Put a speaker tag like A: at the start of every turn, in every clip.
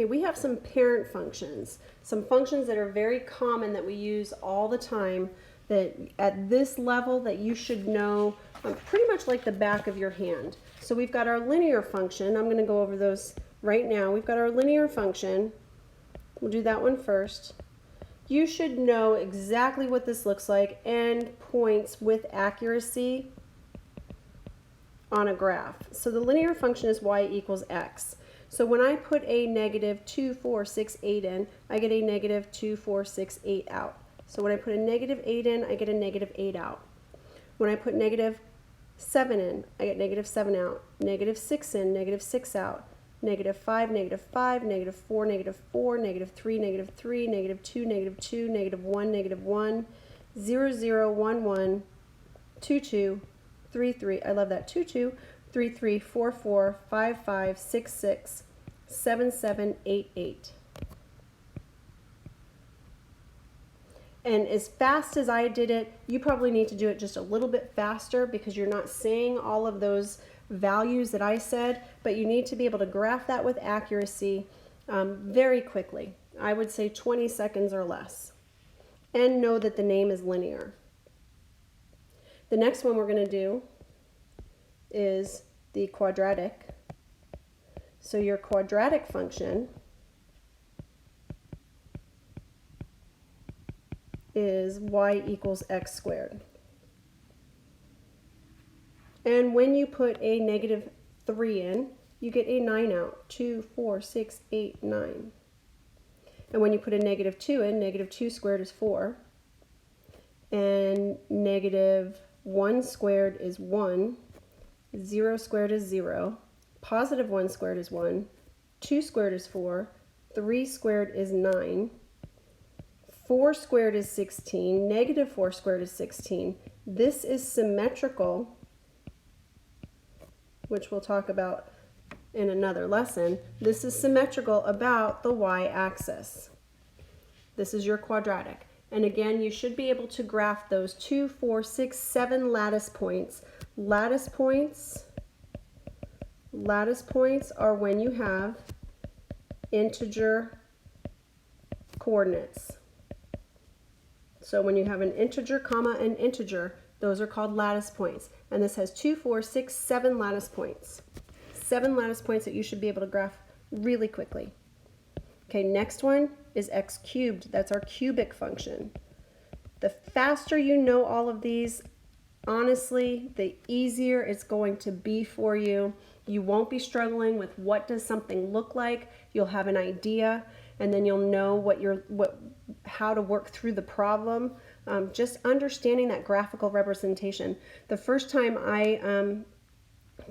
A: Okay, we have some parent functions, some functions that are very common that we use all the time, that at this level that you should know pretty much like the back of your hand. So we've got our linear function. I'm going to go over those right now. We've got our linear function. We'll do that one first. You should know exactly what this looks like and points with accuracy on a graph. So the linear function is y equals x. So when I put a negative 2, 4, 6, 8 in, I get a negative 2, 4, 6, 8 out. So when I put a negative 8 in, I get a negative 8 out. When I put negative 7 in, I get negative 7 out. Negative 6 in, negative 6 out. Negative 5, negative 5, negative 4, negative 4, negative 3, negative 3, negative 2, negative 2, negative 1, negative 1, 0, 0, 1, 1, 2, 2, 3, 3. I love that. 2, 2, 3, 3, 4, 4, 5, 5, 6, 6, 7, 7, 8, 8. And as fast as I did it, you probably need to do it just a little bit faster because you're not saying all of those values that I said, but you need to be able to graph that with accuracy very quickly. I would say 20 seconds or less. And know that the name is linear. The next one we're going to do is the quadratic. So your quadratic function is y equals x squared. And when you put a negative 3 in, you get a 9 out. 2, 4, 6, 8, 9. And when you put a negative 2 in, negative 2 squared is 4. And negative 1 squared is 1. 0 squared is 0. Positive 1 squared is 1. 2 squared is 4. 3 squared is 9. 4 squared is 16. Negative 4 squared is 16. This is symmetrical, which we'll talk about in another lesson. This is symmetrical about the y-axis. This is your quadratic. And again, you should be able to graph those 2, 4, 6, 7 lattice points. Lattice points are when you have integer coordinates. So when you have an integer, comma, an integer, those are called lattice points. And this has 2, 4, 6, 7 lattice points. 7 lattice points that you should be able to graph really quickly. Okay, next one is x cubed. That's our cubic function. The faster you know all of these, honestly, the easier it's going to be for you. You won't be struggling with what does something look like. You'll have an idea, and then you'll know how to work through the problem. Just understanding that graphical representation. The first time I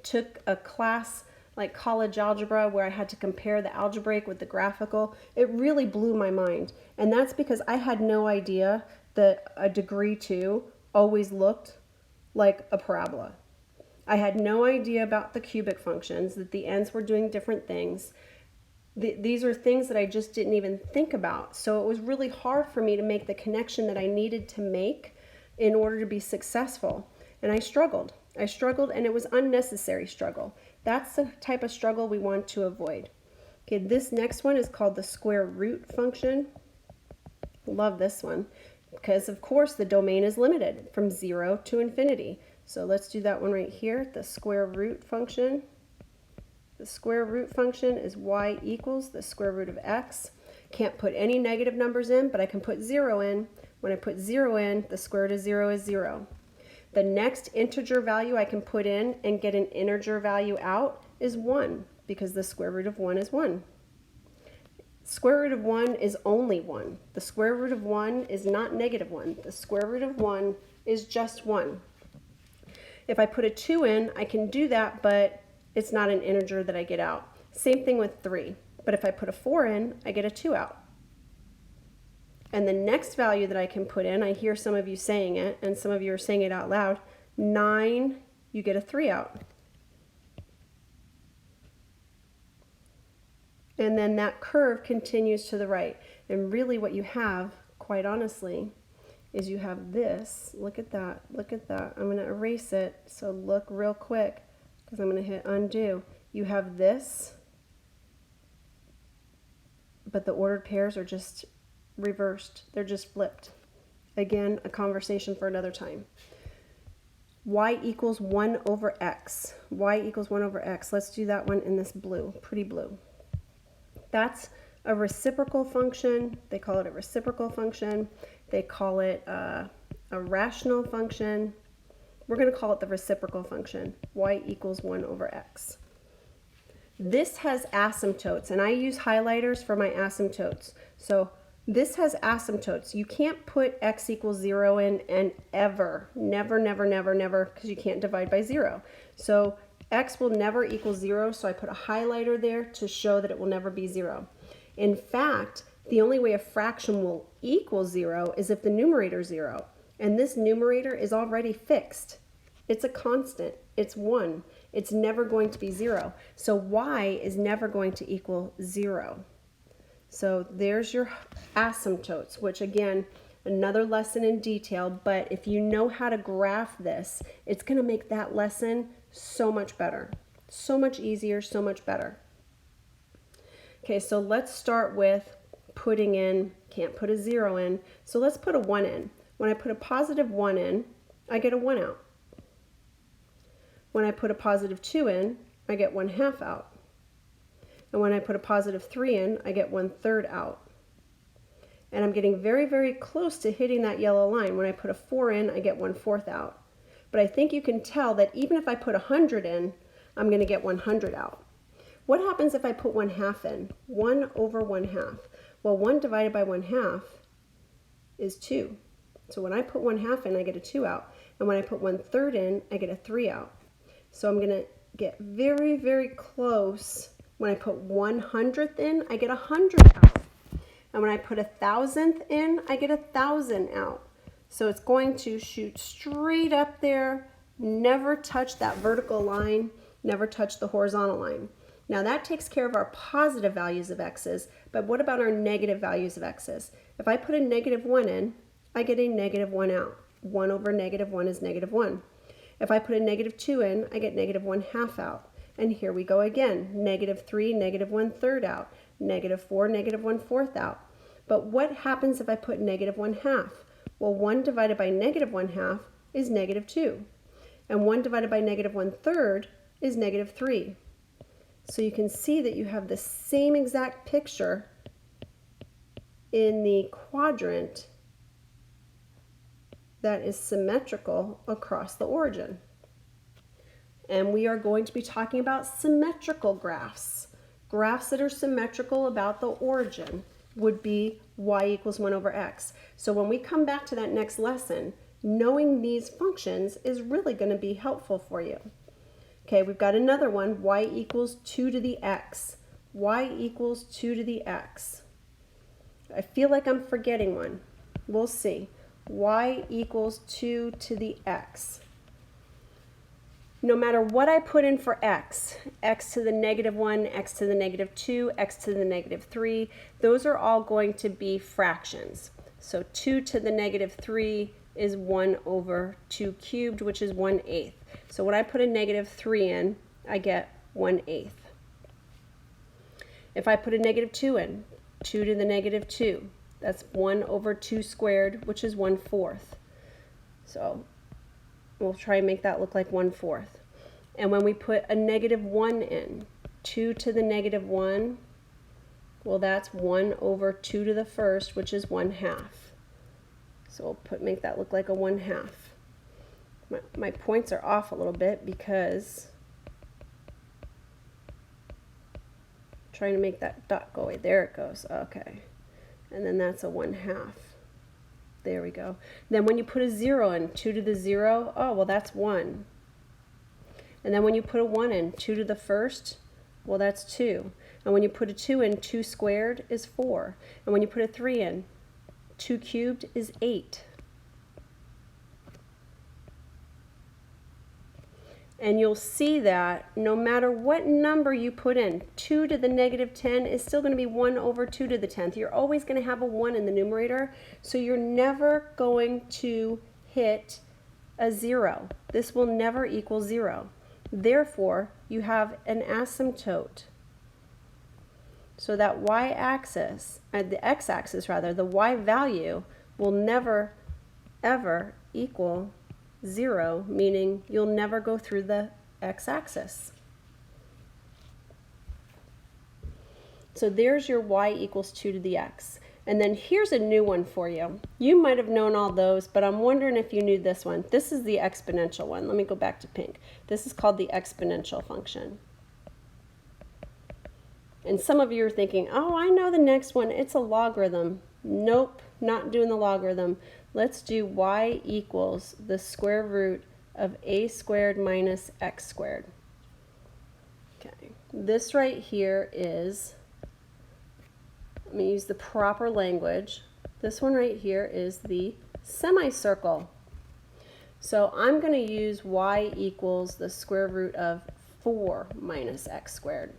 A: took a class like college algebra where I had to compare the algebraic with the graphical, it really blew my mind. And that's because I had no idea that a degree 2 always looked like a parabola. I had no idea about the cubic functions, that the ends were doing different things. These are things that I just didn't even think about. So it was really hard for me to make the connection that I needed to make in order to be successful. And I struggled, and it was unnecessary struggle. That's the type of struggle we want to avoid. Okay, this next one is called the square root function. Love this one because, of course, the domain is limited from 0 to infinity. So let's do that one right here, the square root function. The square root function is y equals the square root of x. Can't put any negative numbers in, but I can put 0 in. When I put 0 in, the square root of 0 is 0. The next integer value I can put in and get an integer value out is 1, because the square root of 1 is 1. Square root of 1 is only 1. The square root of 1 is not negative 1. The square root of 1 is just 1. If I put a 2 in, I can do that, but it's not an integer that I get out. Same thing with 3. But if I put a 4 in, I get a 2 out. And the next value that I can put in, I hear some of you saying it, and some of you are saying it out loud, 9, you get a 3 out. And then that curve continues to the right. And really what you have, quite honestly, is you have this. Look at that. Look at that. I'm going to erase it. So look real quick because I'm going to hit undo. You have this but the ordered pairs are just reversed. They're just flipped. Again, a conversation for another time. Y equals 1 over x. Y equals 1 over x. Let's do that one in this blue, pretty blue. That's a reciprocal function. They call it a reciprocal function. They call it a rational function. We're going to call it the reciprocal function. Y equals 1 over x. This has asymptotes, and I use highlighters for my asymptotes. So this has asymptotes. You can't put x equals 0 in and ever, never, because you can't divide by 0. So x will never equal 0, so I put a highlighter there to show that it will never be 0. In fact, the only way a fraction will equal 0 is if the numerator is 0. And this numerator is already fixed. It's a constant. It's 1. It's never going to be 0. So y is never going to equal 0. So there's your asymptotes, which again, another lesson in detail, but if you know how to graph this, it's going to make that lesson so much better. So much easier, so much better. Okay, so let's start with putting in, can't put a 0 in, so let's put a 1 in. When I put a positive 1 in, I get a 1 out. When I put a positive 2 in, I get 1/2 out. And when I put a positive 3 in, I get 1/3 out. And I'm getting very, very close to hitting that yellow line. When I put a 4 in, I get 1/4 out. But I think you can tell that even if I put 100 in, I'm going to get 100 out. What happens if I put 1/2 in? 1 over 1/2. Well, 1 divided by 1/2 is 2. So when I put 1/2 in, I get a 2 out. And when I put 1/3 in, I get a 3 out. So I'm going to get very, very close. When I put 100th in, I get 100 out. And when I put 1,000th in, I get 1,000 out. So it's going to shoot straight up there, never touch that vertical line, never touch the horizontal line. Now that takes care of our positive values of x's, but what about our negative values of x's? If I put a -1 in, I get a -1 out. 1 over -1 is -1. If I put a -2 in, I get -1/2 out. And here we go again, -3, -1/3 out, -4, -1/4 out. But what happens if I put -1/2? Well, 1 divided by -1/2 is -2. And 1 divided by -1/3 is -3. So you can see that you have the same exact picture in the quadrant that is symmetrical across the origin. And we are going to be talking about symmetrical graphs. Graphs that are symmetrical about the origin would be y equals 1 over x. So when we come back to that next lesson, knowing these functions is really going to be helpful for you. Okay, we've got another one, y equals 2 to the x. Y equals 2 to the x. I feel like I'm forgetting one. We'll see. Y equals 2 to the x. No matter what I put in for x, x to the -1, x to the -2, x to the -3, those are all going to be fractions. So 2 to the -3 is 1 over 2 cubed, which is 1/8. So when I put a -3 in, I get 1/8. If I put a -2 in, 2 to the -2, that's 1 over 2 squared, which is 1/4. So we'll try and make that look like 1/4. And when we put a -1 in, 2 to the -1, well, that's 1 over 2 to the first, which is 1/2. So we'll make that look like a 1/2. My points are off a little bit because I'm trying to make that dot go away. There it goes. Okay. And then that's a 1/2. There we go. Then when you put a 0 in, 2 to the 0, oh, well, that's 1. And then when you put a 1 in, 2 to the first, well, that's 2. And when you put a 2 in, 2 squared is 4. And when you put a 3 in, 2 cubed is 8. And you'll see that no matter what number you put in, 2 to the -10 is still going to be 1 over 2 to the 10th. You're always going to have a 1 in the numerator, so you're never going to hit a 0. This will never equal 0. Therefore, you have an asymptote. So that y-axis, the x-axis rather, the y value will never ever equal 0, meaning you'll never go through the x-axis. So there's your y equals 2 to the x. And then here's a new one for you. You might have known all those, but I'm wondering if you knew this one. This is the exponential one. Let me go back to pink. This is called the exponential function. And some of you are thinking, oh, I know the next one. It's a logarithm. Nope, not doing the logarithm. Let's do y equals the square root of a squared minus x squared. Okay, this right here is, let me use the proper language. This one right here is the semicircle. So I'm going to use y equals the square root of 4 minus x squared.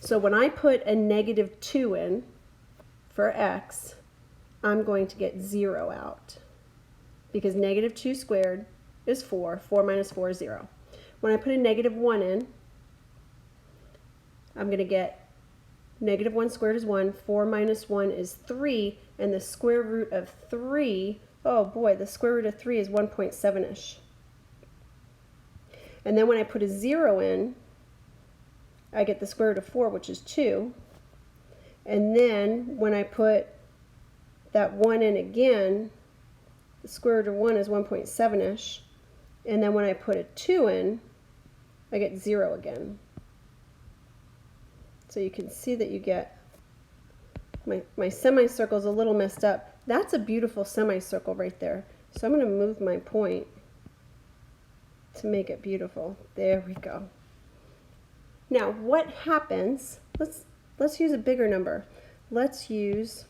A: So when I put a negative 2 in for x, I'm going to get 0 out, because negative 2 squared is 4. 4 minus 4 is 0. When I put a negative 1 in, I'm going to get negative 1 squared is 1. 4 minus 1 is 3. And the square root of 3, oh boy, the square root of 3 is 1.7-ish. And then when I put a 0 in, I get the square root of 4, which is 2. And then when I put that 1 in again, the square root of 1 is 1.7-ish. And then when I put a 2 in, I get 0 again. So you can see that you get, my semicircle is a little messed up. That's a beautiful semicircle right there. So I'm going to move my point to make it beautiful. There we go. Now what happens, let's use a bigger number. Let's use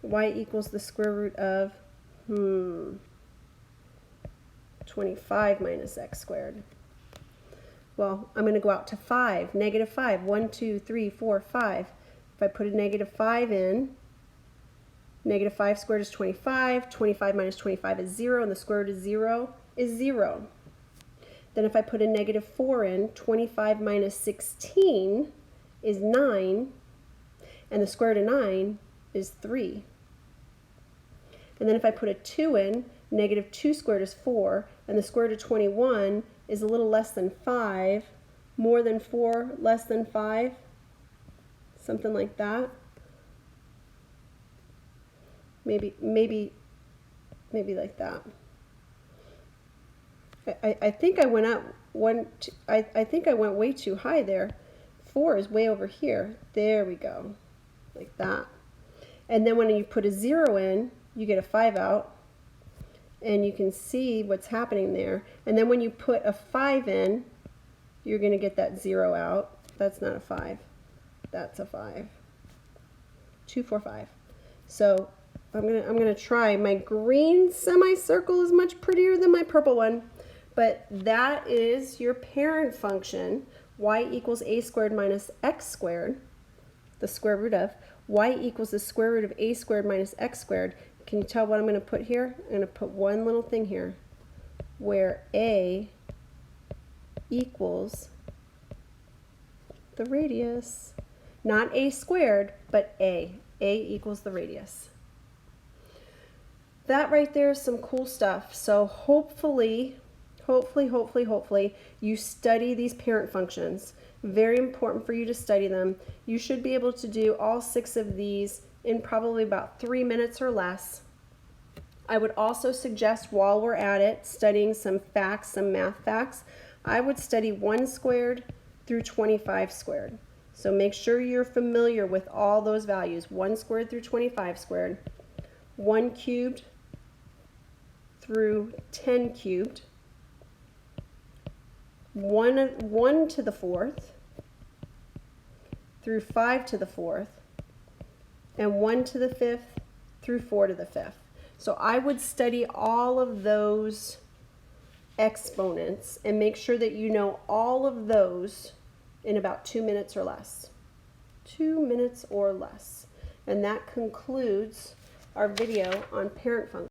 A: y equals the square root of 25 minus x squared. Well, I'm going to go out to 5, negative 5, 1, 2, 3, 4, 5. If I put a negative 5 in, negative 5 squared is 25, 25 minus 25 is 0, and the square root of 0 is 0. Then if I put a negative 4 in, 25 minus 16 is 9, and the square root of 9 is 3. And then if I put a 2 in, negative 2 squared is 4, and the square root of 21 is a little less than 5, more than 4, less than 5, something like that. Maybe like that. I think I went up I think I went way too high there. 4 is way over here. There we go, like that. And then when you put a 0 in, you get a 5 out. And you can see what's happening there. And then when you put a 5 in, you're going to get that 0 out. That's not a 5. That's a 5. 2, 4, 5. So I'm gonna try. My green semicircle is much prettier than my purple one. But that is your parent function, y equals a squared minus x squared, the square root of. Y equals the square root of a squared minus x squared. Can you tell what I'm going to put here? I'm going to put one little thing here where a equals the radius. Not a squared, but a. A equals the radius. That right there is some cool stuff. So hopefully you study these parent functions. Very important for you to study them. You should be able to do all 6 of these in probably about 3 minutes or less. I would also suggest, while we're at it, studying some facts, some math facts. I would study 1 squared through 25 squared. So make sure you're familiar with all those values. 1 squared through 25 squared. 1 cubed through 10 cubed. 1 to the 4th through 5 to the 4th. And 1 to the 5th through 4 to the 5th. So I would study all of those exponents and make sure that you know all of those in about 2 minutes or less. 2 minutes or less. And that concludes our video on parent functions.